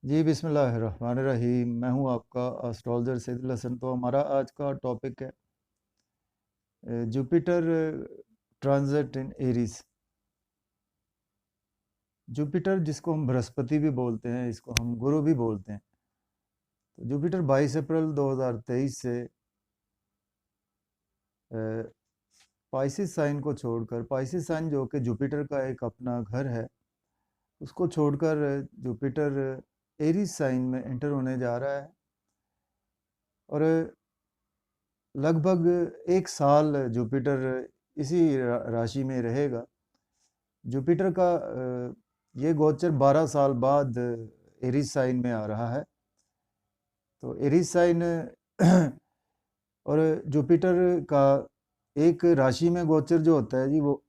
जी, बिस्मिल्लाहिर्रहमानिर्रहीम। मैं हूँ आपका एस्ट्रोलॉजर सैदुल हसन। तो हमारा आज का टॉपिक है जुपिटर ट्रांजिट इन एरीज। जुपिटर जिसको हम बृहस्पति भी बोलते हैं, इसको हम गुरु भी बोलते हैं। तो जुपिटर 22 अप्रैल 2023 से पाइसिस साइन को छोड़कर, पाइसिस साइन जो कि जुपिटर का एक अपना घर है, उसको छोड़कर जुपिटर एरीज साइन में एंटर होने जा रहा है। और लगभग एक साल जुपिटर इसी राशि में रहेगा। जुपिटर का ये गोचर 12 साल बाद एरीज साइन में आ रहा है। तो एरीज साइन और जुपिटर का एक राशि में गोचर जो होता है जी, वो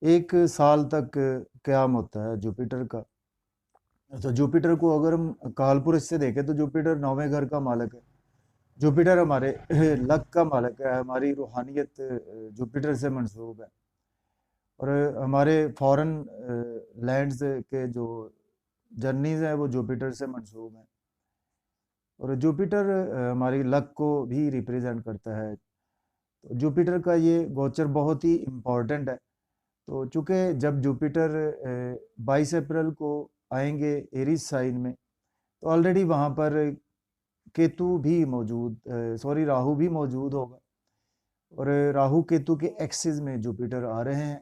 एक साल तक क़याम होता है जुपिटर का। तो जुपिटर को अगर हम कालपुरुष से देखें तो जुपिटर 9वें घर का मालिक है। जुपिटर हमारे लक का मालिक है, हमारी रूहानियत जुपिटर से मंसूब है। और हमारे फॉरेन लैंड्स के जो जर्नीज हैं वो जुपिटर से मंसूब हैं। और जुपिटर हमारी लक को भी रिप्रेजेंट करता है। तो जुपिटर का ये गोचर बहुत ही इम्पोर्टेंट है। तो चूँकि जब जुपिटर 22 अप्रैल को आएंगे एरीज साइन में, तो ऑलरेडी वहाँ पर केतु भी मौजूद, राहु भी मौजूद होगा। और राहु केतु के एक्सिस में जुपिटर आ रहे हैं।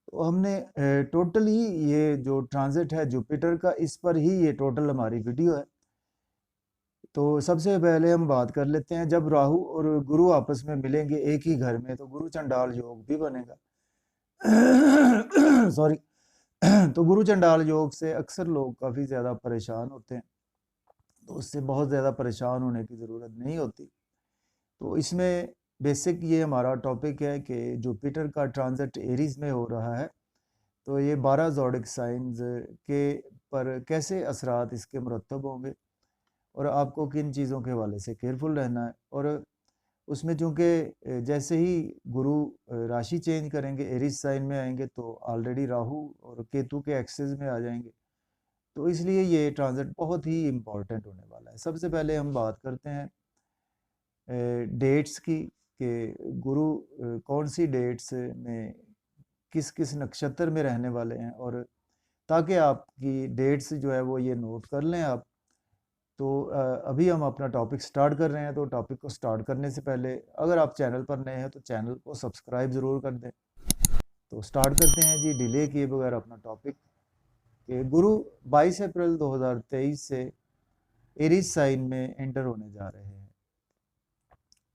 तो हमने टोटल ही ये जो ट्रांजिट है जुपिटर का, इस पर ही ये टोटल हमारी वीडियो है। तो सबसे पहले हम बात कर लेते हैं, जब राहु और गुरु आपस में मिलेंगे एक ही घर में तो गुरु चंडाल योग भी बनेगा। सॉरी। तो गुरु चंडाल योग से अक्सर लोग काफ़ी ज़्यादा परेशान होते हैं। तो उससे बहुत ज़्यादा परेशान होने की ज़रूरत नहीं होती। तो इसमें बेसिक ये हमारा टॉपिक है कि जुपिटर का ट्रांजिट एरीज में हो रहा है। तो ये 12 ज़ोडिक साइंस के पर कैसे असरात इसके मुरतब होंगे और आपको किन चीज़ों के हवाले से केयरफुल रहना है। और उसमें चूँकि जैसे ही गुरु राशि चेंज करेंगे, एरीज साइन में आएंगे, तो ऑलरेडी राहु और केतु के एक्सिस में आ जाएंगे। तो इसलिए ये ट्रांजिट बहुत ही इम्पोर्टेंट होने वाला है। सबसे पहले हम बात करते हैं डेट्स की, कि गुरु कौन सी डेट्स में किस किस नक्षत्र में रहने वाले हैं, और ताकि आपकी डेट्स जो है वो ये नोट कर लें आप। तो अभी हम अपना टॉपिक स्टार्ट कर रहे हैं। तो टॉपिक को स्टार्ट करने से पहले अगर आप चैनल पर नए हैं तो चैनल को सब्सक्राइब ज़रूर कर दें। तो स्टार्ट करते हैं जी डिले किए बगैर अपना टॉपिक, कि गुरु 22 अप्रैल 2023 से एरीज साइन में एंटर होने जा रहे हैं।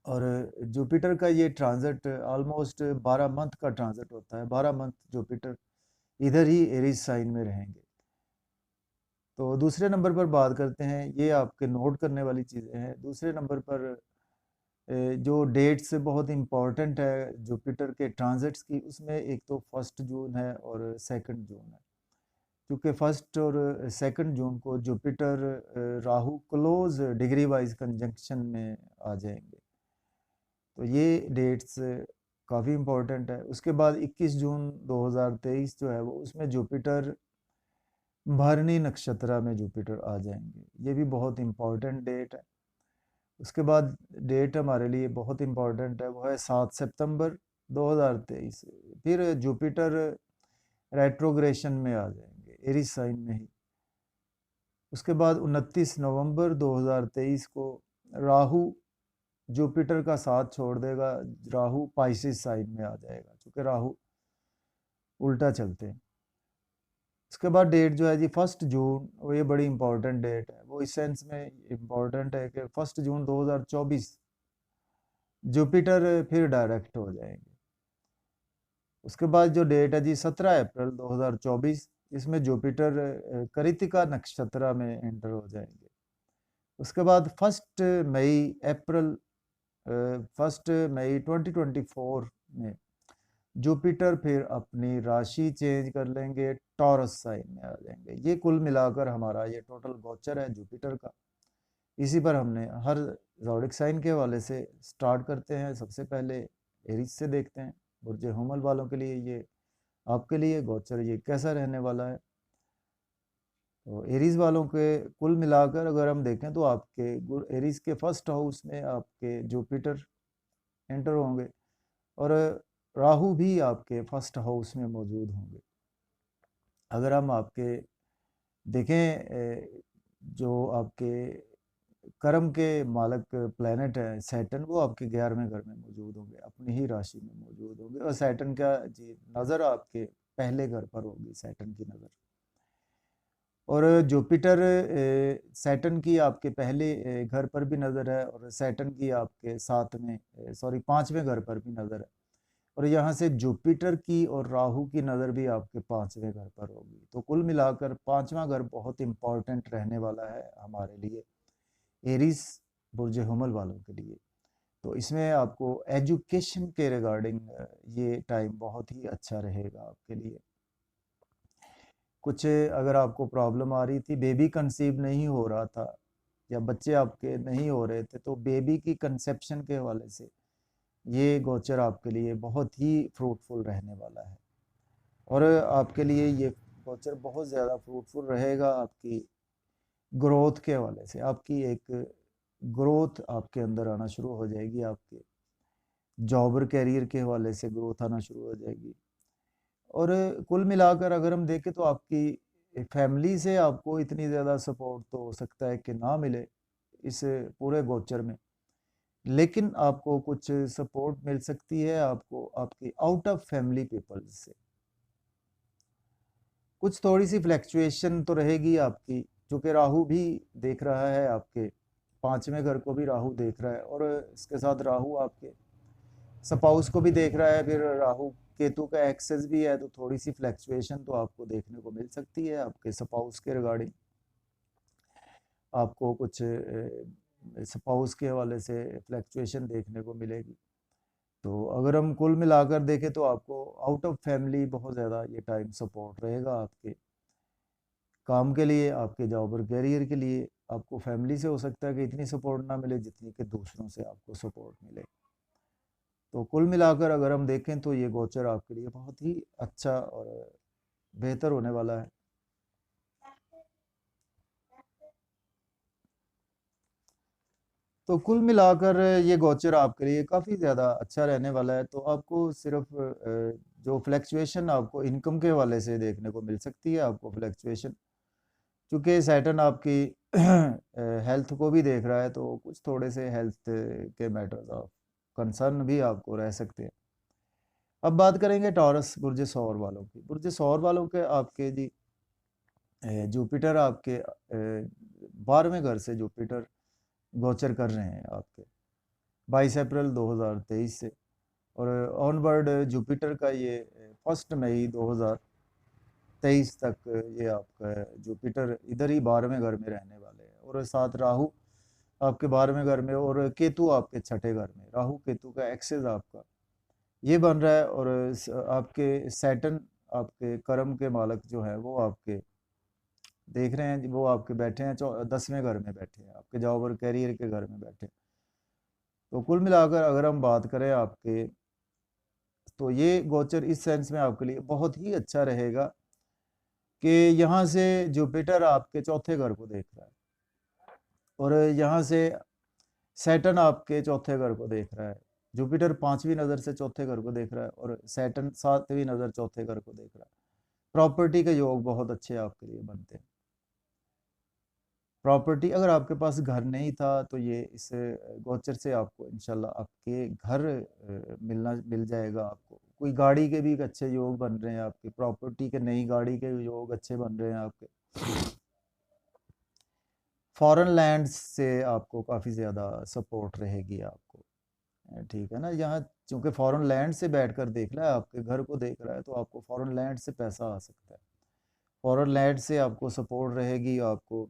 और जुपिटर का ये ट्रांजिट ऑलमोस्ट 12 मंथ का ट्रांजिट होता है। 12 मंथ जुपिटर इधर ही एरीज साइन में रहेंगे। तो दूसरे नंबर पर बात करते हैं, ये आपके नोट करने वाली चीज़ें हैं। दूसरे नंबर पर जो डेट्स बहुत इम्पॉर्टेंट है जुपिटर के ट्रांजिट्स की, उसमें एक तो 1 जून है और 2 जून है। क्योंकि 1 और 2 जून को Jupiter Rahu close degree wise conjunction में आ जाएंगे। तो ये डेट्स काफ़ी इम्पोर्टेंट है। उसके बाद 21 जून 2023 जो है वो, उसमें जुपिटर भरणी नक्षत्र में जुपिटर आ जाएंगे। ये भी बहुत इम्पोर्टेंट डेट है। उसके बाद डेट हमारे लिए बहुत इम्पोर्टेंट है, वो है 7 सितंबर 2023। फिर जुपिटर रेट्रोग्रेशन में आ जाएंगे एरीज साइन में ही। उसके बाद 29 नवंबर 2023 को राहु जुपिटर का साथ छोड़ देगा, राहु पाइसिस साइन में आ जाएगा, क्योंकि राहु उल्टा चलते हैं। उसके बाद डेट जो है जी 1 जून, वो ये बड़ी इंपॉर्टेंट डेट है। वो इस सेंस में इम्पोर्टेंट है कि 1 जून 2024 जुपिटर फिर डायरेक्ट हो जाएंगे। उसके बाद जो डेट है जी 17 अप्रैल 2024, इसमें जुपिटर कृत्तिका नक्षत्र में एंटर हो जाएंगे। उसके बाद 1 मई 2024 में जुपिटर फिर अपनी राशि चेंज कर लेंगे, टॉरस साइन में आ जाएंगे। ये कुल मिलाकर हमारा ये टोटल गोचर है जुपिटर का। इसी पर हमने हर ज़ोडिक साइन के हवाले से स्टार्ट करते हैं। सबसे पहले एरीज से देखते हैं। बुर्ज हुमल वालों के लिए ये, आपके लिए गोचर ये कैसा रहने वाला है। तो एरीज वालों के कुल मिलाकर अगर हम देखें तो आपके एरीज के फर्स्ट हाउस में आपके जुपिटर एंटर होंगे और राहु भी आपके फर्स्ट हाउस में मौजूद होंगे। अगर हम आपके देखें जो आपके कर्म के मालक प्लेनेट है सैटर्न, वो आपके 11वें घर में मौजूद होंगे, अपनी ही राशि में मौजूद होंगे। और सैटर्न का जी नज़र आपके पहले घर पर होगी, सैटर्न की नज़र। और जुपिटर सैटर्न की आपके पहले घर पर भी नज़र है और सैटर्न की आपके 5वें घर पर भी नज़र है। और यहाँ से जुपिटर की और राहु की नज़र भी आपके 5वें घर पर होगी। तो कुल मिलाकर 5वां घर बहुत इंपॉर्टेंट रहने वाला है हमारे लिए, एरीज बुर्ज हुमल वालों के लिए। तो इसमें आपको एजुकेशन के रिगार्डिंग ये टाइम बहुत ही अच्छा रहेगा आपके लिए। कुछ अगर आपको प्रॉब्लम आ रही थी, बेबी कंसीव नहीं हो रहा था या बच्चे आपके नहीं हो रहे थे, तो बेबी की कंसेप्शन के हवाले से ये गोचर आपके लिए बहुत ही फ्रूटफुल रहने वाला है। और आपके लिए ये गोचर बहुत ज़्यादा फ्रूटफुल रहेगा आपकी ग्रोथ के हवाले से। आपकी एक ग्रोथ आपके अंदर आना शुरू हो जाएगी, आपके जॉब और कैरियर के हवाले से ग्रोथ आना शुरू हो जाएगी। और कुल मिलाकर अगर हम देखें तो आपकी फैमिली से आपको इतनी ज़्यादा सपोर्ट तो हो सकता है कि ना मिले इस पूरे गोचर में, लेकिन आपको कुछ सपोर्ट मिल सकती है आपको आपकी आउट ऑफ फैमिली पीपल्स से। कुछ थोड़ी सी फ्लैक्चुएशन तो रहेगी आपकी, क्योंकि राहु भी देख रहा है आपके 5वें घर को भी राहु देख रहा है और इसके साथ राहु आपके स्पाउस को भी देख रहा है, फिर राहु केतु का एक्सेस भी है, तो थोड़ी सी फ्लैक्चुएशन तो आपको देखने को मिल सकती है आपके स्पाउस के रिगार्डिंग। आपको कुछ स्पाउस के हवाले से फ्लैक्चुएशन देखने को मिलेगी। तो अगर हम कुल मिलाकर देखें तो आपको आउट ऑफ फैमिली बहुत ज़्यादा ये टाइम सपोर्ट रहेगा आपके काम के लिए, आपके जॉब और करियर के लिए। आपको फैमिली से हो सकता है कि इतनी सपोर्ट ना मिले जितनी कि दूसरों से आपको सपोर्ट मिले। तो कुल मिलाकर अगर हम देखें तो ये गोचर आपके लिए बहुत ही अच्छा और बेहतर होने वाला है। तो कुल मिलाकर ये गोचर आपके लिए काफ़ी ज़्यादा अच्छा रहने वाला है। तो आपको सिर्फ जो फ्लैक्चुएशन आपको इनकम के हवाले से देखने को मिल सकती है, आपको फ्लैक्चुएशन, क्योंकि सैटर्न आपकी हेल्थ को भी देख रहा है, तो कुछ थोड़े से हेल्थ के मैटर्स ऑफ कंसर्न भी आपको रह सकते हैं। अब बात करेंगे टॉरस बुर्ज सौर वालों की। बुर्ज सौर वालों के आपके जी जुपिटर आपके 12वें घर से जुपिटर गोचर कर रहे हैं आपके 22 अप्रैल 2023 से, और ऑनवर्ड जुपिटर का ये 1 मई 2023 तक ये आपका जुपिटर इधर ही 12वें घर में रहने वाले हैं। और साथ राहु आपके 12वें घर में और केतु आपके 6ठे घर में, राहु केतु का एक्सेस आपका ये बन रहा है। और आपके सैटर्न आपके कर्म के मालक जो है वो आपके देख रहे हैं, वो आपके बैठे हैं 10वें घर में बैठे हैं, आपके जॉब और कैरियर के घर में बैठे हैं। तो कुल मिलाकर अगर हम बात करें आपके, तो ये गोचर इस सेंस में आपके लिए बहुत ही अच्छा रहेगा कि यहाँ से जुपिटर आपके 4थे घर को देख रहा है और यहाँ से सैटर्न आपके 4थे घर को देख रहा है। जुपिटर 5वीं नज़र से 4थे घर को देख रहा है और सैटर्न 7वीं नज़र 4थे घर को देख रहा है। प्रॉपर्टी के योग बहुत अच्छे आपके लिए बनते हैं। प्रॉपर्टी अगर आपके पास घर नहीं था तो ये इस गोचर से आपको इंशाल्लाह आपके घर मिल जाएगा। आपको कोई गाड़ी के भी अच्छे योग बन रहे हैं आपके, प्रॉपर्टी के नई गाड़ी के योग अच्छे बन रहे हैं आपके। फॉरेन लैंड्स से आपको काफ़ी ज़्यादा सपोर्ट रहेगी आपको, ठीक है ना। यहाँ चूंकि फॉरेन लैंड से बैठकर देख रहा है, आपके घर को देख रहा है, तो आपको फॉरेन लैंड से पैसा आ सकता है, फॉरेन लैंड से आपको सपोर्ट रहेगी। आपको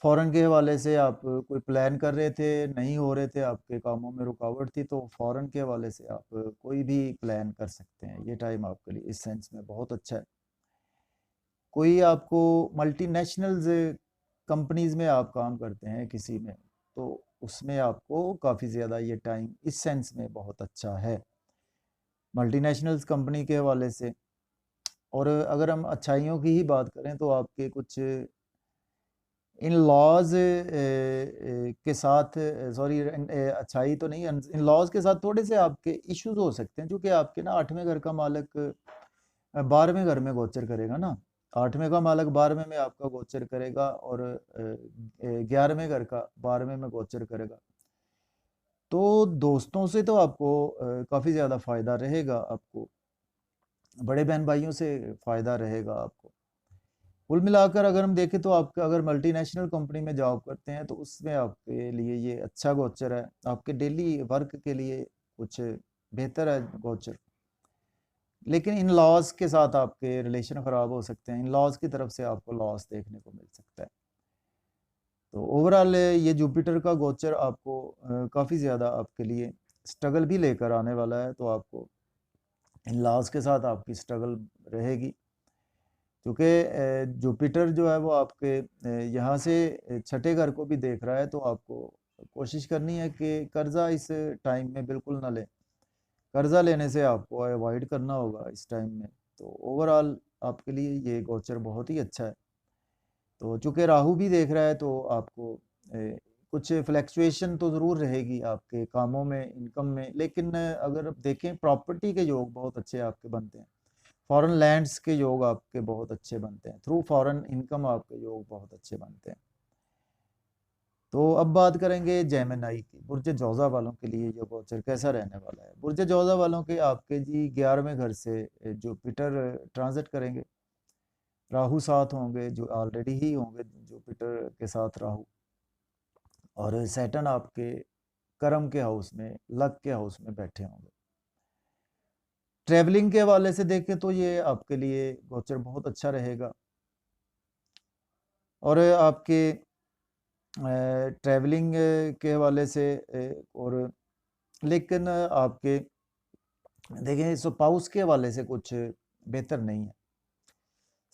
फॉरेन के हवाले से आप कोई प्लान कर रहे थे, नहीं हो रहे थे, आपके कामों में रुकावट थी, तो फॉरेन के हवाले से आप कोई भी प्लान कर सकते हैं। ये टाइम आपके लिए इस सेंस में बहुत अच्छा है। कोई आपको मल्टीनेशनल्स कंपनीज़ में आप काम करते हैं किसी में, तो उसमें आपको काफ़ी ज़्यादा ये टाइम इस सेंस में बहुत अच्छा है मल्टीनेशनल्स कंपनी के हवाले से। और अगर हम अच्छाइयों की ही बात करें तो आपके कुछ इन लॉज के साथ, सॉरी, अच्छाई तो नहीं, इन लॉज के साथ थोड़े से आपके इश्यूज हो सकते हैं, क्योंकि आपके ना 8वें घर का मालक 12वें घर में गोचर करेगा ना। 8वें का मालक 12वें में आपका गोचर करेगा और 11वें घर का 12वें में गोचर करेगा। तो दोस्तों से तो आपको काफ़ी ज़्यादा फ़ायदा रहेगा, आपको बड़े बहन भाइयों से फ़ायदा रहेगा आपको। कुल मिलाकर अगर हम देखें तो आपका अगर मल्टीनेशनल कंपनी में जॉब करते हैं तो उसमें आपके लिए ये अच्छा गोचर है, आपके डेली वर्क के लिए कुछ बेहतर है गोचर। लेकिन इन लॉज के साथ आपके रिलेशन ख़राब हो सकते हैं, इन लॉज की तरफ से आपको लॉस देखने को मिल सकता है। तो ओवरऑल ये जुपिटर का गोचर आपको काफ़ी ज़्यादा आपके लिए स्ट्रगल भी लेकर आने वाला है। तो आपको इन लॉज के साथ आपकी स्ट्रगल रहेगी, क्योंकि जुपिटर जो है वो आपके यहाँ से छठे घर को भी देख रहा है। तो आपको कोशिश करनी है कि कर्जा इस टाइम में बिल्कुल ना लें, कर्जा लेने से आपको अवॉइड करना होगा इस टाइम में। तो ओवरऑल आपके लिए ये गोचर बहुत ही अच्छा है। तो चूंकि राहु भी देख रहा है तो आपको कुछ फ्लैक्चुएशन तो ज़रूर रहेगी आपके कामों में, इनकम में, लेकिन अगर आप देखें प्रॉपर्टी के योग बहुत अच्छे आपके बनते हैं, फॉरेन लैंड्स के योग आपके बहुत अच्छे बनते हैं, थ्रू फॉरेन इनकम आपके योग बहुत अच्छे बनते हैं। तो अब बात करेंगे जेमिनी की, बुर्ज जौज़ा वालों के लिए ये गोचर कैसा रहने वाला है। बुर्ज जौज़ा वालों के आपके जी 11वें घर से जुपिटर ट्रांजिट करेंगे, राहु साथ होंगे, जो ऑलरेडी ही होंगे जुपिटर के साथ राहु, और सैटर्न आपके कर्म के हाउस में, लक के हाउस में बैठे होंगे। ट्रैवलिंग के हवाले से देखें तो ये आपके लिए गोचर बहुत अच्छा रहेगा, और आपके ट्रैवलिंग के हवाले से और लेकिन आपके देखें स्पाउस के हवाले से कुछ बेहतर नहीं है,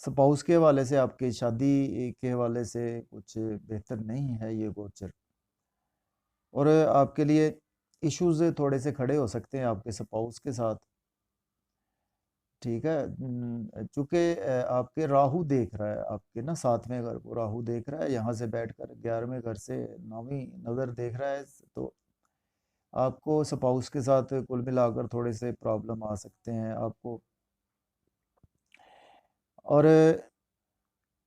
स्पाउस के हवाले से आपकी शादी के हवाले से कुछ बेहतर नहीं है ये गोचर, और आपके लिए इश्यूज थोड़े से खड़े हो सकते हैं आपके स्पाउस के साथ। ठीक है, चूंकि आपके राहु देख रहा है, आपके ना 7वें घर को राहु देख रहा है, यहाँ से बैठकर 11वें घर से 9वीं नज़र देख रहा है। तो आपको स्पाउस के साथ कुल मिलाकर थोड़े से प्रॉब्लम आ सकते हैं आपको, और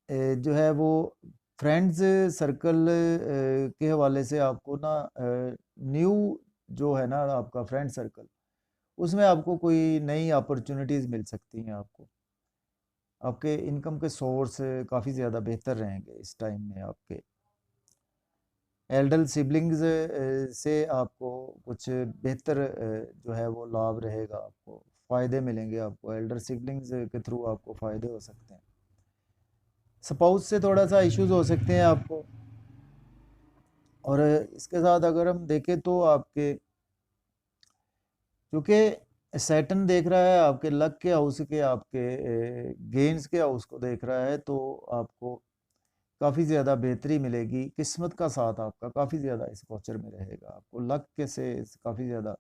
जो है वो फ्रेंड्स सर्कल के हवाले से आपको ना न्यू जो है ना आपका फ्रेंड सर्कल, उसमें आपको कोई नई अपॉर्चुनिटीज़ मिल सकती हैं आपको, आपके इनकम के सोर्स काफ़ी ज़्यादा बेहतर रहेंगे इस टाइम में। आपके एल्डर सिबलिंग्स से आपको कुछ बेहतर जो है वो लाभ रहेगा, आपको फ़ायदे मिलेंगे, आपको एल्डर सिबलिंग्स के थ्रू आपको फ़ायदे हो सकते हैं। स्पाउस से थोड़ा सा इश्यूज हो सकते हैं आपको, और इसके साथ अगर हम देखें तो आपके क्योंकि सैटर्न देख रहा है आपके लक के हाउस के, आपके गेन्स के हाउस को देख रहा है, तो आपको काफ़ी ज़्यादा बेहतरी मिलेगी, किस्मत का साथ आपका काफ़ी ज़्यादा इस गोचर में रहेगा, आपको लक के से काफ़ी ज़्यादा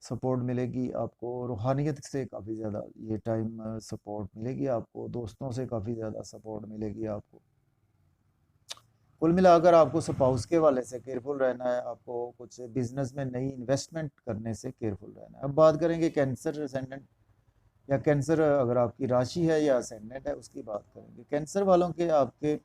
सपोर्ट मिलेगी, आपको रूहानियत से काफ़ी ज़्यादा ये टाइम सपोर्ट मिलेगी, आपको दोस्तों से काफ़ी ज़्यादा सपोर्ट मिलेगी आपको। कुल मिलाकर आपको स्पाउस के वाले से केयरफुल रहना है, आपको कुछ बिजनेस में नई इन्वेस्टमेंट करने से केयरफुल रहना है। अब बात करेंगे कैंसर असेंडेंट, या कैंसर अगर आपकी राशि है या असेंडेंट है उसकी बात करेंगे। कैंसर वालों के आपके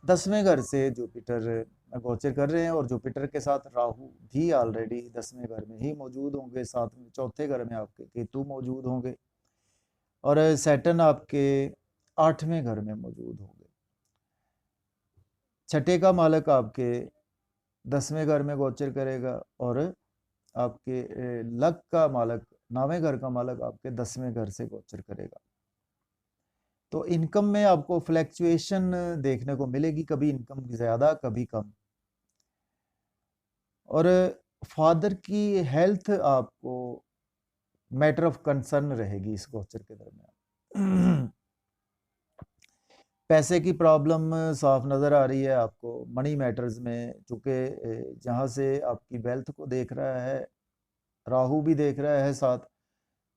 10वें घर से जुपिटर गोचर कर रहे हैं, और जुपिटर के साथ राहु भी ऑलरेडी 10वें घर में ही मौजूद होंगे, साथ में चौथे घर में आपके केतु मौजूद होंगे, और सैटर्न आपके 8वें घर में मौजूद होंगे। छठे का मालक आपके 10वें घर में गोचर करेगा, और आपके लक का मालक 9वें घर का मालक आपके 10वें घर से गोचर करेगा। तो इनकम में आपको फ्लैक्चुएशन देखने को मिलेगी, कभी इनकम ज़्यादा कभी कम, और फादर की हेल्थ आपको मैटर ऑफ कंसर्न रहेगी इस गोचर के दरमियान। पैसे की प्रॉब्लम साफ नज़र आ रही है आपको मनी मैटर्स में, चूँकि जहाँ से आपकी वेल्थ को देख रहा है राहु भी देख रहा है साथ,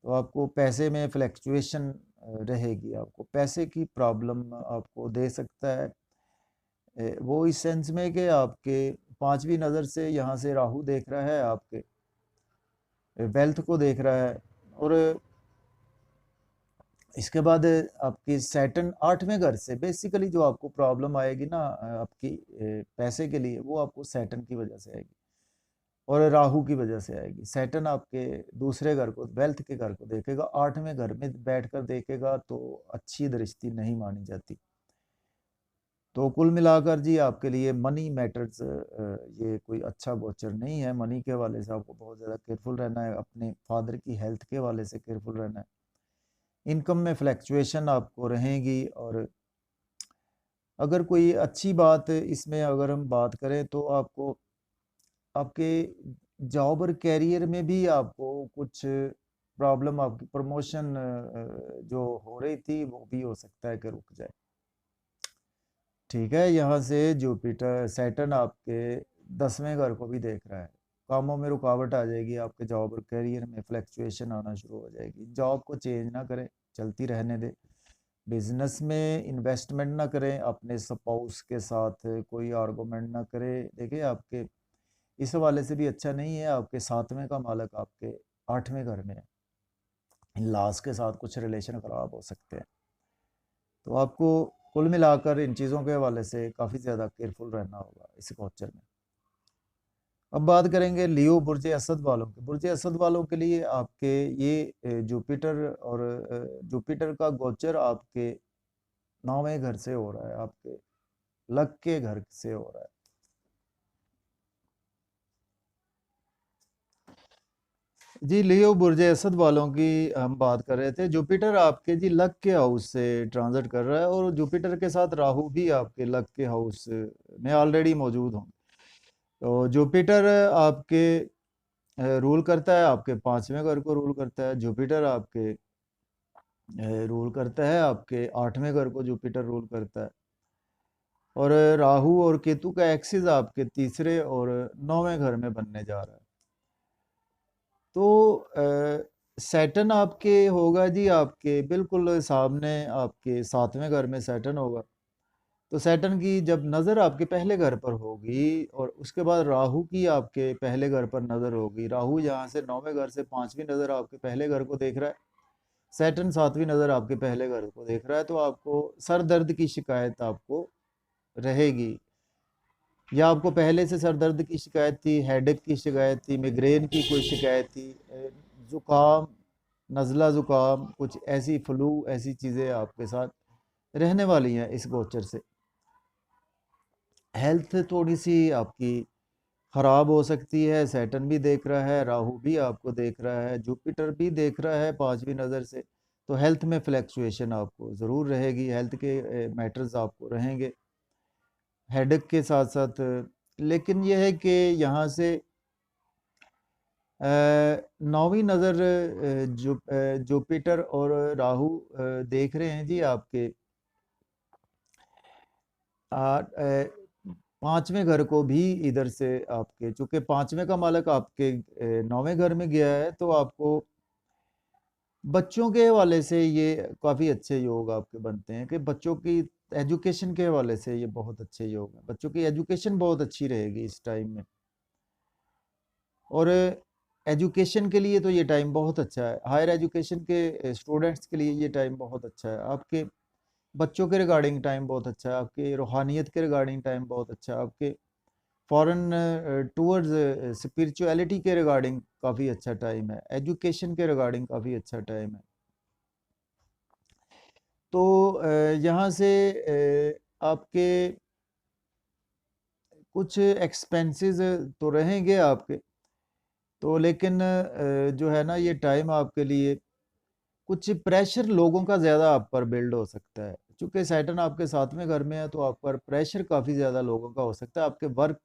तो आपको पैसे में फ्लैक्चुएशन रहेगी, आपको पैसे की प्रॉब्लम आपको दे सकता है। वो इस सेंस में कि आपके 5वीं नज़र से यहाँ से राहु देख रहा है, आपके वेल्थ को देख रहा है, और इसके बाद आपकी सैटर्न 8वें घर से बेसिकली जो आपको प्रॉब्लम आएगी ना आपकी पैसे के लिए, वो आपको सैटर्न की वजह से आएगी और राहु की वजह से आएगी। सैटर्न आपके दूसरे घर को, वेल्थ के घर को देखेगा, 8वें घर में बैठकर देखेगा, तो अच्छी दृष्टि नहीं मानी जाती। तो कुल मिलाकर जी आपके लिए मनी मैटर्स ये कोई अच्छा गोचर नहीं है। मनी के हवाले से आपको बहुत ज़्यादा केयरफुल रहना है, अपने फादर की हेल्थ के हवाले से केयरफुल रहना है। इनकम में फ्लैक्चुएशन आपको रहेगी, और अगर कोई अच्छी बात इसमें अगर हम बात करें तो आपको आपके जॉब और कैरियर में भी आपको कुछ प्रॉब्लम, आपकी प्रमोशन जो हो रही थी वो भी हो सकता है कि रुक जाए। ठीक है, यहाँ से जुपिटर सैटर्न आपके 10वें घर को भी देख रहा है। कामों में रुकावट आ जाएगी, आपके जॉब और करियर में फ्लैक्चुएशन आना शुरू हो जाएगी। जॉब को चेंज ना करें, चलती रहने दें। बिजनेस में इन्वेस्टमेंट ना करें, अपने स्पाउस के साथ कोई आर्गूमेंट ना करें। देखिए आपके इस हवाले से भी अच्छा नहीं है, आपके 7वें का मालक आपके 8वें घर में है। इन लॉस के साथ कुछ रिलेशन ख़राब हो सकते हैं। तो आपको कुल मिलाकर इन चीज़ों के हवाले से काफ़ी ज़्यादा केयरफुल रहना होगा इस गोचर में। अब बात करेंगे लियो बुर्ज असद वालों के। बुर्ज असद वालों के लिए आपके ये जुपिटर और जुपिटर का गोचर आपके 9वें घर से हो रहा है, आपके लक के घर से हो रहा है। जी लियो बुर्ज असद वालों की हम बात कर रहे थे। जुपिटर आपके जी लक के हाउस से ट्रांजिट कर रहा है, और जुपिटर के साथ राहु भी आपके लक के हाउस में ऑलरेडी मौजूद होंगे। तो जुपिटर आपके रूल करता है, आपके 5वें घर को रूल करता है। जुपिटर आपके रूल करता है, आपके 8वें घर को जुपिटर रूल करता है। और राहु और केतु का एक्सिस आपके तीसरे और 9वें घर में बनने जा रहा है। तो सैटर्न आपके होगा जी आपके बिल्कुल सामने, आपके 7वें घर में सैटर्न होगा। तो सैटर्न की जब नज़र आपके पहले घर पर होगी, और उसके बाद राहु की आपके पहले घर पर नज़र होगी। राहु यहाँ से 9वें घर से 5वीं नज़र आपके पहले घर को देख रहा है, सैटर्न 7वीं नज़र आपके पहले घर को देख रहा है। तो आपको सर दर्द की शिकायत आपको रहेगी, या आपको पहले से सर दर्द की शिकायत थी, हेडेक की शिकायत थी, मिग्रेन की कोई शिकायत थी, ज़ुकाम, नज़ला ज़ुकाम, कुछ ऐसी फ्लू, ऐसी चीज़ें आपके साथ रहने वाली हैं इस गोचर से। हेल्थ थोड़ी सी आपकी ख़राब हो सकती है। सैटर्न भी देख रहा है, राहु भी आपको देख रहा है, जुपिटर भी देख रहा है 5वीं नज़र से। तो हेल्थ में फ्लैक्चुएशन आपको ज़रूर रहेगी, हेल्थ के मैटर्स आपको रहेंगे हेडेक के साथ साथ। लेकिन यह है कि यहाँ से 9वीं नज़र जुपिटर और राहु देख रहे हैं जी आपके 5वें घर को भी इधर से आपके, चूंकि 5वें का मालक आपके 9वें घर में गया है, तो आपको बच्चों के हवाले से ये काफ़ी अच्छे योग आपके बनते हैं कि बच्चों की एजुकेशन के हवाले से ये बहुत अच्छे योग हैं। बच्चों की एजुकेशन बहुत अच्छी रहेगी इस टाइम में, और एजुकेशन के लिए तो ये टाइम बहुत अच्छा है। हायर एजुकेशन के स्टूडेंट्स के लिए ये टाइम बहुत अच्छा है। आपके बच्चों के रिगार्डिंग टाइम बहुत अच्छा है, आपके रूहानियत के रिगार्डिंग टाइम बहुत अच्छा है, आपके फॉरेन टूवर्ड्स स्पिरिचुअलिटी के रिगार्डिंग काफ़ी अच्छा टाइम है, एजुकेशन के रिगार्डिंग काफ़ी अच्छा टाइम है। तो यहाँ से आपके कुछ एक्सपेंसेस तो रहेंगे आपके, तो लेकिन जो है ना ये टाइम आपके लिए कुछ प्रेशर लोगों का ज़्यादा आप पर बिल्ड हो सकता है। चूँकि सैटर्न आपके 7वें घर में है, तो आप पर प्रेशर काफ़ी ज़्यादा लोगों का हो सकता है। आपके वर्क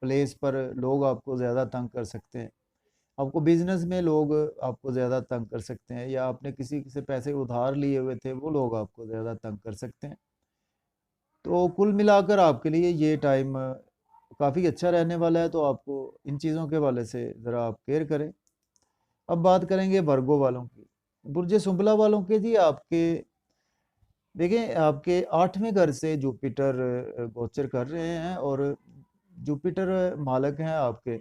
प्लेस पर लोग आपको ज़्यादा तंग कर सकते हैं। आपको बिज़नेस में लोग आपको ज़्यादा तंग कर सकते हैं, या आपने किसी से पैसे उधार लिए हुए थे, वो लोग आपको ज़्यादा तंग कर सकते हैं। तो कुल मिलाकर आपके लिए ये टाइम काफ़ी अच्छा रहने वाला है। तो आपको इन चीज़ों के हवाले से ज़रा आप केयर करें। अब बात करेंगे वर्गो वालों की। बुर्ज शुंबला वालों के जी आपके देखिए आपके 8वें घर से जुपिटर गोचर कर रहे हैं, और जुपिटर मालक हैं आपके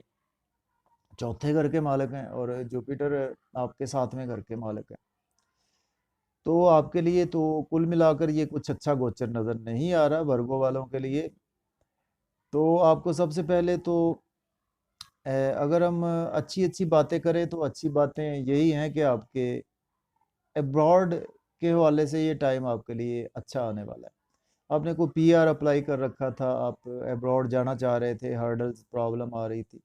चौथे घर के मालक हैं, और जुपिटर आपके 7वें घर के मालक हैं। तो आपके लिए तो कुल मिलाकर ये कुछ अच्छा गोचर नज़र नहीं आ रहा वर्गो वालों के लिए। तो आपको सबसे पहले तो अगर हम अच्छी अच्छी बातें करें तो अच्छी बातें यही हैं कि आपके अब्रॉड के हवाले से ये टाइम आपके लिए अच्छा आने वाला है। आपने कोई पीआर अप्लाई कर रखा था, आप अब्रॉड जाना चाह रहे थे, हर्डल्स प्रॉब्लम आ रही थी,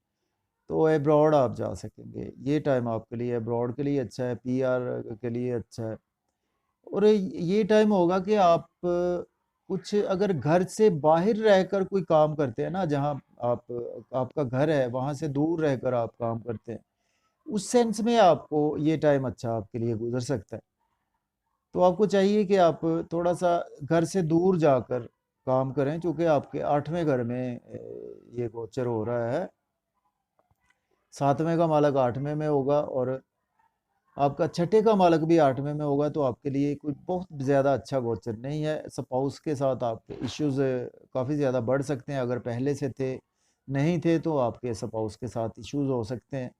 तो अब्रॉड आप जा सकेंगे। ये टाइम आपके लिए अब्रॉड के लिए अच्छा है, पीआर के लिए अच्छा है। और ये टाइम होगा कि आप कुछ अगर घर से बाहर रहकर कोई काम करते हैं ना, जहाँ आप आपका घर है वहाँ से दूर रहकर आप काम करते हैं, उस सेंस में आपको ये टाइम अच्छा आपके लिए गुजर सकता है। तो आपको चाहिए कि आप थोड़ा सा घर से दूर जाकर काम करें, क्योंकि आपके 8वें घर में ये गोचर हो रहा है। 7वें का मालक 8वें में होगा, और आपका छठे का मालक भी 8वें में होगा। तो आपके लिए कोई बहुत ज़्यादा अच्छा गोचर नहीं है। स्पाउस के साथ आपके इश्यूज़ काफ़ी ज़्यादा बढ़ सकते हैं। अगर पहले से थे, नहीं थे, तो आपके स्पाउस के साथ इश्यूज़ हो सकते हैं।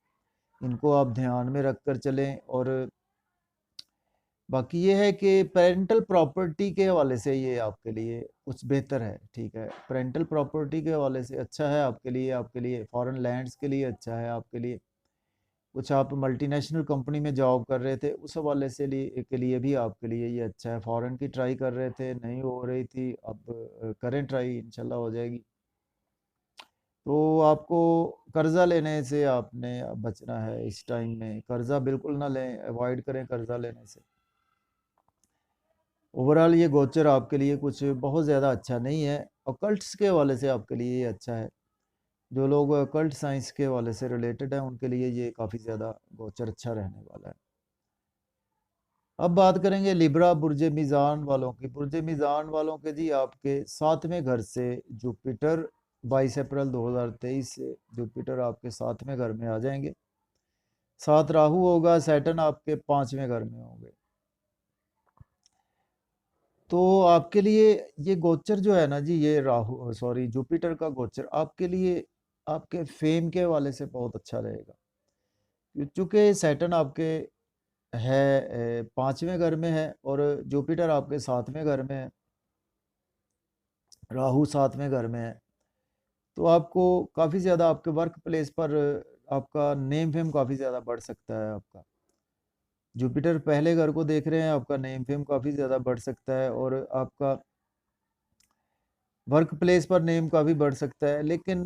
इनको आप ध्यान में रख कर चलें। और बाकी ये है कि पेरेंटल प्रॉपर्टी के हवाले से ये आपके लिए कुछ बेहतर है। ठीक है, पेरेंटल प्रॉपर्टी के हवाले से अच्छा है आपके लिए फॉरेन लैंड्स के लिए अच्छा है आपके लिए। कुछ आप मल्टीनेशनल कंपनी में जॉब कर रहे थे, उस हवाले से के लिए भी आपके लिए ये अच्छा है। फॉरेन की ट्राई कर रहे थे, नहीं हो रही थी, अब करें ट्राई, इंशाल्लाह हो जाएगी। तो आपको कर्जा लेने से आपने बचना है इस टाइम में। कर्जा बिल्कुल ना लें, अवॉइड करें कर्जा लेने से। ओवरऑल ये गोचर आपके लिए कुछ बहुत ज़्यादा अच्छा नहीं है। ऑकल्ट्स के हवाले से आपके लिए ये अच्छा है। जो लोग ऑकल्ट साइंस के हवाले से रिलेटेड हैं, उनके लिए ये काफ़ी ज़्यादा गोचर अच्छा रहने वाला है। अब बात करेंगे लिब्रा बुर्ज मीज़ान वालों की। बुर्ज मीज़ान वालों के जी आपके 7वें घर से जुपिटर 22 अप्रैल 2023 से जुपिटर आपके 7वें घर में आ जाएंगे। 7 राहु होगा, सैटर्न आपके 5वें घर में होंगे। तो आपके लिए ये गोचर जो है ना जी, ये राहु सॉरी जुपिटर का गोचर आपके लिए आपके फेम के हवाले से बहुत अच्छा रहेगा। चूँकि सैटर्न आपके है 5वें घर में है, और जुपिटर आपके 7वें घर में है, राहु 7वें घर में है। तो आपको काफ़ी ज़्यादा आपके वर्क प्लेस पर आपका नेम फेम काफ़ी ज़्यादा बढ़ सकता है आपका। जुपिटर पहले घर को देख रहे हैं, आपका नेम फेम काफ़ी ज़्यादा बढ़ सकता है, और आपका वर्क प्लेस पर नेम काफ़ी बढ़ सकता है। लेकिन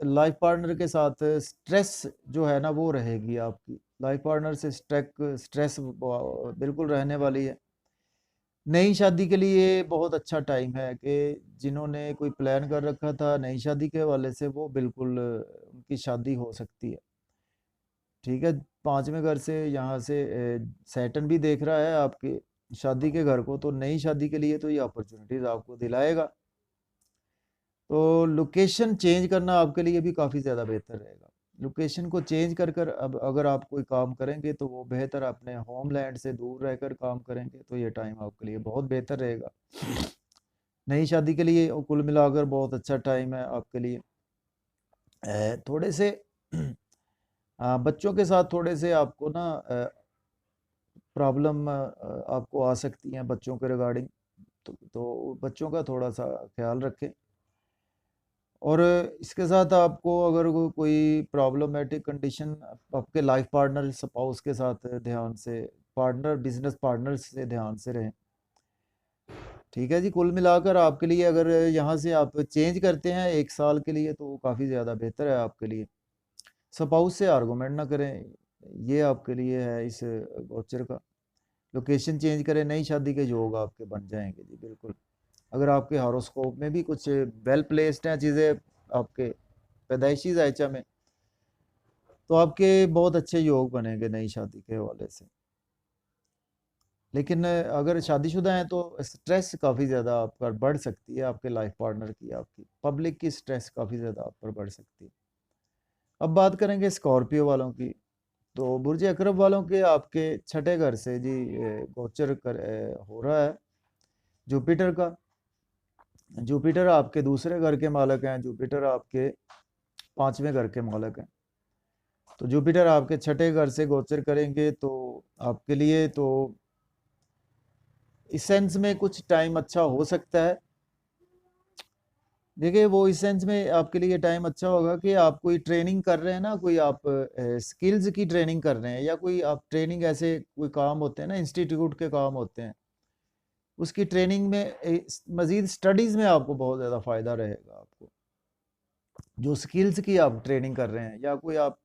लाइफ पार्टनर के साथ स्ट्रेस जो है ना वो रहेगी आपकी। लाइफ पार्टनर से स्ट्रेस बिल्कुल रहने वाली है। नई शादी के लिए बहुत अच्छा टाइम है कि जिन्होंने कोई प्लान कर रखा था नई शादी के हवाले से, वो बिल्कुल उनकी शादी हो सकती है। ठीक है, 5वें घर से यहाँ से सैटर्न भी देख रहा है आपके शादी के घर को, तो नई शादी के लिए तो ये अपॉर्चुनिटीज़ आपको दिलाएगा। तो लोकेशन चेंज करना आपके लिए भी काफ़ी ज़्यादा बेहतर रहेगा। लोकेशन को चेंज कर कर अब अगर आप कोई काम करेंगे तो वो बेहतर अपने होमलैंड से दूर रहकर काम करेंगे, तो ये टाइम आपके लिए बहुत बेहतर रहेगा। नई शादी के लिए कुल मिलाकर बहुत अच्छा टाइम है आपके लिए। थोड़े से बच्चों के साथ थोड़े से आपको ना प्रॉब्लम आपको आ सकती हैं बच्चों के रिगार्डिंग। तो बच्चों का थोड़ा सा ख्याल रखें। और इसके साथ आपको अगर कोई प्रॉब्लमेटिक कंडीशन आपके लाइफ पार्टनर स्पाउस के साथ ध्यान से, पार्टनर बिजनेस पार्टनर से ध्यान से रहें। ठीक है जी, कुल मिलाकर आपके लिए अगर यहाँ से आप चेंज करते हैं 1 साल के लिए, तो काफ़ी ज़्यादा बेहतर है आपके लिए। स्पाउस से आर्गूमेंट ना करें, ये आपके लिए है इस गोचर का। लोकेशन चेंज करें, नई शादी के योग आपके बन जाएंगे जी बिल्कुल। अगर आपके हॉरोस्कोप में भी कुछ वेल प्लेस्ड हैं चीज़ें आपके पैदाइशी जायचा में, तो आपके बहुत अच्छे योग बनेंगे नई शादी के हवाले से। लेकिन अगर शादीशुदा हैं तो स्ट्रेस काफ़ी ज़्यादा आप पर बढ़ सकती है, आपके लाइफ पार्टनर की, आपकी पब्लिक की स्ट्रेस काफ़ी ज़्यादा आप पर बढ़ सकती है। अब बात करेंगे स्कॉर्पियो वालों की। तो बुर्ज अकरब वालों के आपके छठे घर से जी गोचर हो रहा है जुपिटर का। जुपिटर आपके दूसरे घर के मालक हैं, जुपिटर आपके पांचवें घर के मालक हैं। तो जुपिटर आपके छठे घर से गोचर करेंगे तो आपके लिए तो इस सेंस में कुछ टाइम अच्छा हो सकता है। देखिए वो इस सेंस में आपके लिए टाइम अच्छा होगा कि आप कोई ट्रेनिंग कर रहे हैं ना, कोई आप स्किल्स की ट्रेनिंग कर रहे हैं, या कोई आप ट्रेनिंग ऐसे कोई काम होते हैं ना, इंस्टीट्यूट के काम होते हैं, उसकी ट्रेनिंग में मजीद स्टडीज़ में आपको बहुत ज़्यादा फ़ायदा रहेगा। आपको जो स्किल्स की आप ट्रेनिंग कर रहे हैं या कोई आप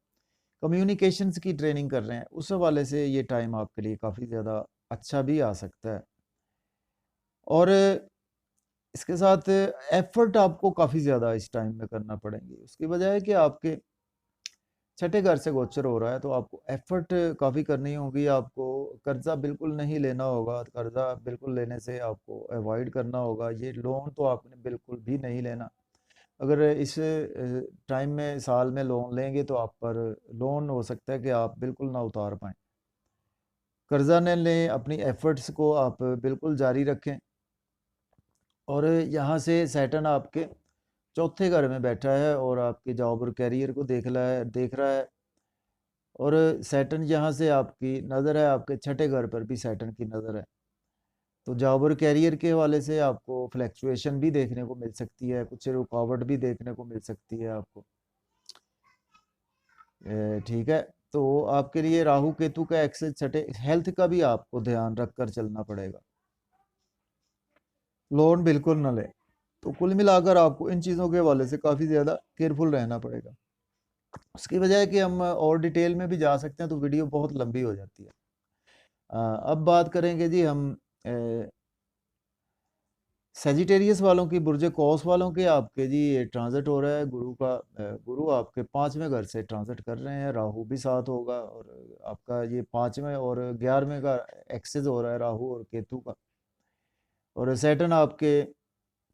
कम्युनिकेशंस की ट्रेनिंग कर रहे हैं, उस हवाले से ये टाइम आपके लिए काफ़ी ज़्यादा अच्छा भी आ सकता है। और इसके साथ एफर्ट आपको काफ़ी ज़्यादा इस टाइम में करना पड़ेंगे, उसकी वजह है कि आपके छठे घर से गोचर हो रहा है, तो आपको एफर्ट काफ़ी करनी होगी। आपको कर्जा बिल्कुल नहीं लेना होगा, कर्जा बिल्कुल लेने से आपको अवॉइड करना होगा। ये लोन तो आपने बिल्कुल भी नहीं लेना। अगर इस टाइम में साल में लोन लेंगे तो आप पर लोन हो सकता है कि आप बिल्कुल ना उतार पाएँ। कर्जा न लें, अपनी एफर्ट्स को आप बिल्कुल जारी रखें। और यहाँ से सैटर्न आपके चौथे घर में बैठा है और आपके जॉब और करियर को देख रहा है। और सैटर्न यहाँ से आपकी नज़र है, आपके छठे घर पर भी सैटर्न की नज़र है। तो जॉब और करियर के हवाले से आपको फ्लैक्चुएशन भी देखने को मिल सकती है, कुछ रुकावट भी देखने को मिल सकती है आपको। ठीक है। तो आपके लिए राहु केतु का एक्सेस छठे, हेल्थ का भी आपको ध्यान रख कर चलना पड़ेगा, लोन बिल्कुल ना लें। तो कुल मिलाकर आपको इन चीज़ों के हवाले से काफ़ी ज़्यादा केयरफुल रहना पड़ेगा। उसकी वजह है कि हम और डिटेल में भी जा सकते हैं तो वीडियो बहुत लंबी हो जाती है। अब बात करेंगे जी हम सेजिटेरियस वालों की, बुर्ज कौस वालों के आपके जी ये ट्रांजिट हो रहा है गुरु का। गुरु आपके पाँचवें घर से ट्रांजिट कर रहे हैं, राहु भी साथ होगा, और आपका ये पाँचवें और 11वें का एक्सेस हो रहा है राहु और केतु का। और सैटर्न आपके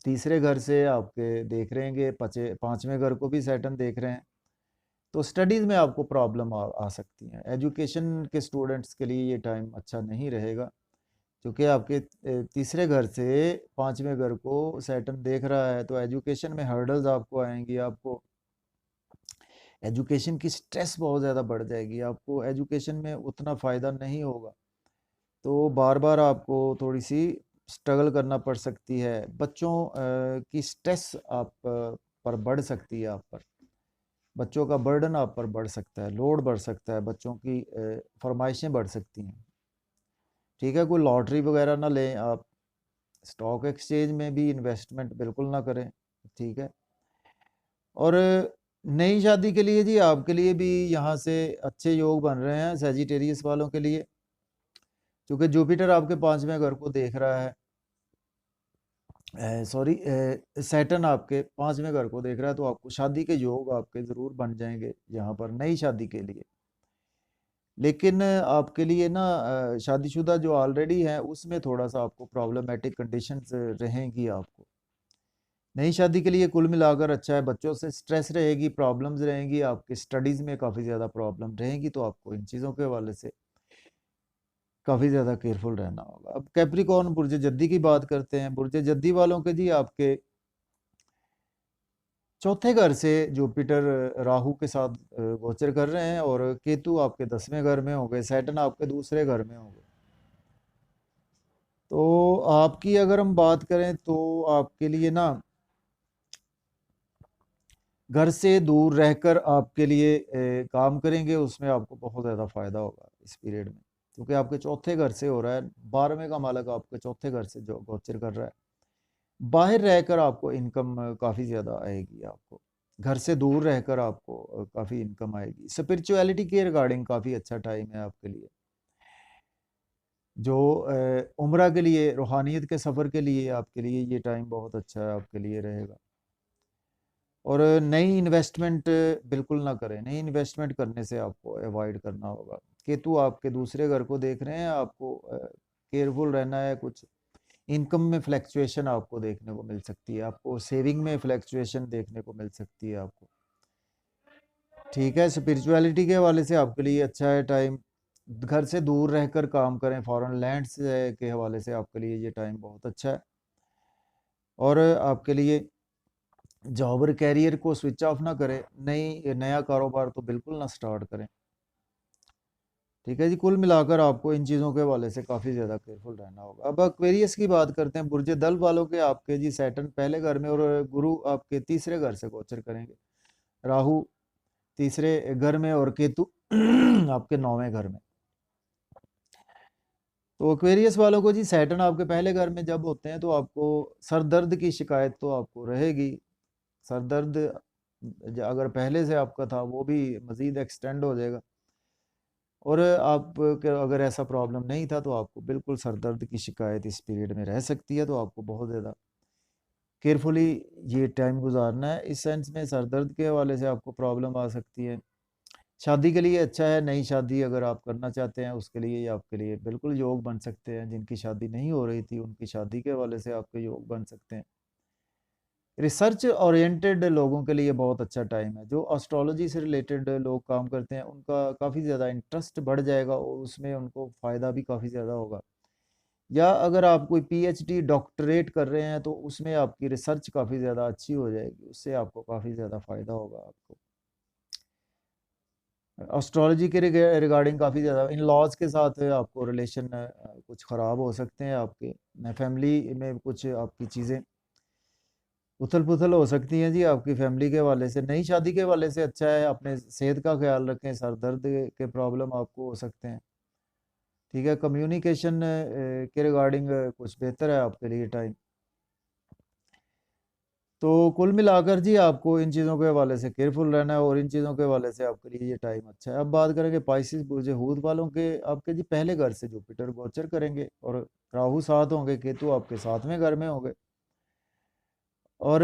तीसरे घर से आपके देख रहे हैं, पाँचवें घर को भी सैटर्न देख रहे हैं। तो स्टडीज़ में आपको प्रॉब्लम आ सकती है। एजुकेशन के स्टूडेंट्स के लिए ये टाइम अच्छा नहीं रहेगा, क्योंकि आपके तीसरे घर से पाँचवें घर को सैटर्न देख रहा है। तो एजुकेशन में हर्डल्स आपको आएंगी, आपको एजुकेशन की स्ट्रेस बहुत ज़्यादा बढ़ जाएगी, आपको एजुकेशन में उतना फ़ायदा नहीं होगा। तो बार बार आपको थोड़ी सी स्ट्रगल करना पड़ सकती है। बच्चों की स्ट्रेस आप पर बढ़ सकती है, आप पर बच्चों का बर्डन आप पर बढ़ सकता है, लोड बढ़ सकता है, बच्चों की फरमाइशें बढ़ सकती हैं। ठीक है, कोई लॉटरी वगैरह ना लें आप, स्टॉक एक्सचेंज में भी इन्वेस्टमेंट बिल्कुल ना करें। ठीक है। और नई शादी के लिए जी आपके लिए भी यहाँ से अच्छे योग बन रहे हैं सेजिटेरियस वालों के लिए, क्योंकि जुपिटर आपके पाँचवें घर को देख रहा है, सॉरी सैटर्न आपके पाँचवें घर को देख रहा है। तो आपको शादी के योग आपके ज़रूर बन जाएंगे यहाँ पर नई शादी के लिए। लेकिन आपके लिए ना शादीशुदा जो ऑलरेडी हैं उसमें थोड़ा सा आपको प्रॉब्लमेटिक कंडीशंस रहेंगी। आपको नई शादी के लिए कुल मिलाकर अच्छा है। बच्चों से स्ट्रेस रहेगी, प्रॉब्लम्स रहेंगी, आपकी स्टडीज़ में काफ़ी ज़्यादा प्रॉब्लम रहेंगी। तो आपको इन चीज़ों के हवाले से काफ़ी ज़्यादा केयरफुल रहना होगा। अब कैप्रिकॉर्न बुर्ज जद्दी की बात करते हैं। बुर्ज जद्दी वालों के जी आपके चौथे घर से जुपिटर राहु के साथ गोचर कर रहे हैं, और केतु आपके 10वें घर में होंगे, सैटर्न आपके दूसरे घर में होंगे। तो आपकी अगर हम बात करें तो आपके लिए ना घर से दूर रहकर आपके लिए काम करेंगे, उसमें आपको बहुत ज़्यादा फ़ायदा होगा इस पीरियड में, क्योंकि आपके चौथे घर से हो रहा है। 12वें का मालक आपके चौथे घर से जो गोचर कर रहा है। बाहर रहकर आपको इनकम काफ़ी ज़्यादा आएगी। आपको घर से दूर रहकर आपको काफ़ी इनकम आएगी। स्पिरिचुअलिटी के रिगार्डिंग काफ़ी अच्छा टाइम है आपके लिए। जो उम्रा के लिए, रूहानियत के सफ़र के लिए आपके लिए ये टाइम बहुत अच्छा है, आपके लिए रहेगा। और नई इन्वेस्टमेंट बिल्कुल ना करें, नई इन्वेस्टमेंट करने से आपको अवॉइड करना होगा। केतु आपके दूसरे घर को देख रहे हैं, आपको केयरफुल रहना है। कुछ इनकम में फ्लैक्चुएशन आपको देखने को मिल सकती है, आपको सेविंग में फ्लैक्चुएशन देखने को मिल सकती है आपको। ठीक है, स्पिरिचुअलिटी के हवाले से आपके लिए अच्छा है टाइम। घर से दूर रहकर काम करें, फॉरेन लैंड्स के हवाले से आपके लिए ये टाइम बहुत अच्छा है। और आपके लिए जॉब और कैरियर को स्विच ऑफ ना करें, नया कारोबार तो बिल्कुल ना स्टार्ट करें। ठीक है जी, कुल मिलाकर आपको इन चीज़ों के हवाले से काफ़ी ज़्यादा केयरफुल रहना होगा। अब एक्वेरियस की बात करते हैं। बुर्ज दल वालों के आपके जी सैटर्न पहले घर में और गुरु आपके तीसरे घर से गोचर करेंगे। राहु तीसरे घर में और केतु आपके 9वें घर में। तो एक्वेरियस वालों को जी सैटर्न आपके पहले घर में जब होते हैं तो आपको सर दर्द की शिकायत तो आपको रहेगी। सर दर्द अगर पहले से आपका था वो भी मज़ीद एक्सटेंड हो जाएगा। और आप अगर ऐसा प्रॉब्लम नहीं था तो आपको बिल्कुल सर दर्द की शिकायत इस पीरियड में रह सकती है। तो आपको बहुत ज़्यादा केयरफुली ये टाइम गुजारना है। इस सेंस में सर दर्द के हवाले से आपको प्रॉब्लम आ सकती है। शादी के लिए अच्छा है, नई शादी अगर आप करना चाहते हैं उसके लिए ये आपके लिए बिल्कुल योग बन सकते हैं। जिनकी शादी नहीं हो रही थी उनकी शादी के हवाले से आपके योग बन सकते हैं। रिसर्च ओरिएंटेड लोगों के लिए बहुत अच्छा टाइम है। जो एस्ट्रोलॉजी से रिलेटेड लोग काम करते हैं उनका काफ़ी ज़्यादा इंटरेस्ट बढ़ जाएगा और उसमें उनको फ़ायदा भी काफ़ी ज़्यादा होगा। या अगर आप कोई पीएचडी डॉक्टरेट कर रहे हैं तो उसमें आपकी रिसर्च काफ़ी ज़्यादा अच्छी हो जाएगी, उससे आपको काफ़ी ज़्यादा फ़ायदा होगा आपको। एस्ट्रोलॉजी के रिगार्डिंग काफ़ी ज़्यादा इन लॉज के साथ आपको रिलेशन कुछ ख़राब हो सकते हैं। आपके फैमिली में कुछ आपकी चीज़ें उथल पुथल हो सकती हैं जी आपकी फैमिली के हवाले से। नई शादी के हवाले से अच्छा है, अपने सेहत का ख्याल रखें। सर दर्द के प्रॉब्लम आपको हो सकते हैं। ठीक है, कम्युनिकेशन के रिगार्डिंग कुछ बेहतर है आपके लिए टाइम। तो कुल मिलाकर जी आपको इन चीज़ों के हवाले से केयरफुल रहना है और इन चीज़ों के हवाले से आपके लिए ये टाइम अच्छा है। अब बात करेंगे पाइसिस बुर्ज हूत वालों के। आपके जी पहले घर से जुपिटर गोचर करेंगे और राहु साथ होंगे, केतु आपके 7वें घर में होंगे। और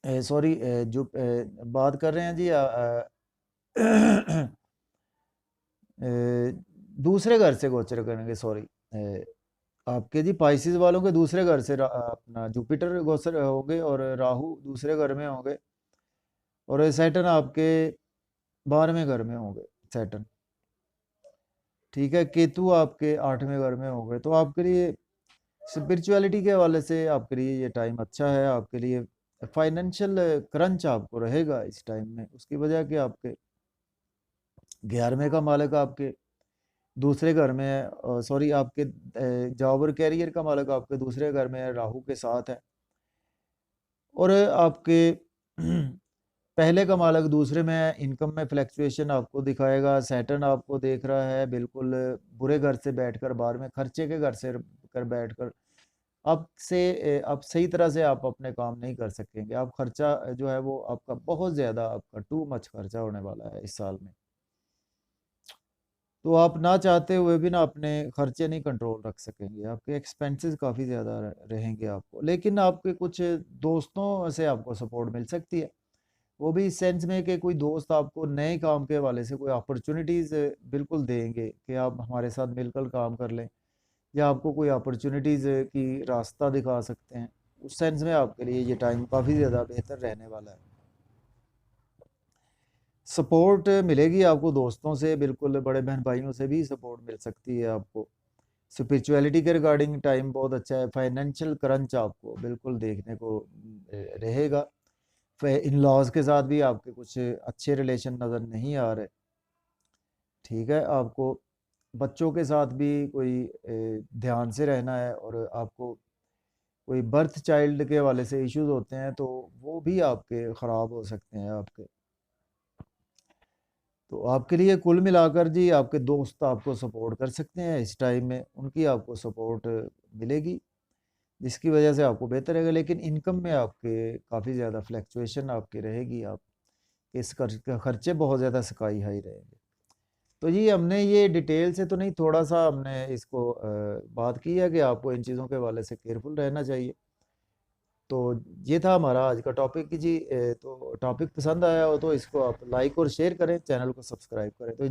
सॉरी जो बात कर रहे हैं जी दूसरे घर से गोचर करेंगे, सॉरी। आपके जी पाइसिस वालों के दूसरे घर से अपना जुपिटर गोचर होंगे और राहु दूसरे घर में होंगे और सैटर्न आपके 12वें घर में होंगे। सैटर्न ठीक है, केतु आपके 8वें घर में होंगे। तो आपके लिए स्पिरिचुअलिटी के हवाले से आपके लिए ये टाइम अच्छा है। आपके लिए फाइनेंशियल क्रंच आपको रहेगा इस टाइम में, उसकी वजह कि आपके 11वें का मालिक आपके दूसरे घर में है। सॉरी, आपके जॉब और कैरियर का मालिक आपके दूसरे घर में है, राहु के साथ है। और आपके पहले का मालिक दूसरे में है। इनकम में फ्लैक्चुएशन आपको दिखाएगा। सैटर्न आपको देख रहा है बिल्कुल बुरे घर से बैठकर, बाहर में खर्चे के घर से कर बैठकर। आप सही तरह से आप अपने काम नहीं कर सकेंगे। आप खर्चा जो है वो आपका बहुत ज़्यादा, आपका टू मच खर्चा होने वाला है इस साल में। तो आप ना चाहते हुए भी ना अपने खर्चे नहीं कंट्रोल रख सकेंगे। आपके एक्सपेंसेस काफ़ी ज़्यादा रहेंगे आपको। लेकिन आपके कुछ दोस्तों से आपको सपोर्ट मिल सकती है। वो भी इस सेंस में कि कोई दोस्त आपको नए काम के हवाले से कोई अपॉर्चुनिटीज़ बिल्कुल देंगे कि आप हमारे साथ मिलकर काम कर लें, या आपको कोई अपॉर्चुनिटीज़ की रास्ता दिखा सकते हैं। उस सेंस में आपके लिए ये टाइम काफ़ी ज़्यादा बेहतर रहने वाला है। सपोर्ट मिलेगी आपको दोस्तों से, बिल्कुल बड़े बहन भाइयों से भी सपोर्ट मिल सकती है आपको। स्पिरिचुअलिटी के रिगार्डिंग टाइम बहुत अच्छा है। फाइनेंशियल क्रंच आपको बिल्कुल देखने को रहेगा। इन लॉज के साथ भी आपके कुछ अच्छे रिलेशन नज़र नहीं आ रहे। ठीक है, आपको बच्चों के साथ भी कोई ध्यान से रहना है। और आपको कोई बर्थ चाइल्ड के हवाले से इश्यूज होते हैं तो वो भी आपके ख़राब हो सकते हैं आपके। तो आपके लिए कुल मिलाकर जी आपके दोस्त आपको सपोर्ट कर सकते हैं इस टाइम में, उनकी आपको सपोर्ट मिलेगी जिसकी वजह से आपको बेहतर रहेगा। लेकिन इनकम में आपके काफ़ी ज़्यादा फ्लैक्चुएशन आपकी रहेगी। आप इस खर्चे बहुत ज़्यादा स्काई हाई रहेंगे। तो जी हमने ये डिटेल से तो नहीं, थोड़ा सा हमने इसको बात की है कि आपको इन चीज़ों के हवाले से केयरफुल रहना चाहिए। तो ये था हमारा आज का टॉपिक जी। तो टॉपिक पसंद आया हो तो इसको आप लाइक और शेयर करें, चैनल को सब्सक्राइब करें। तो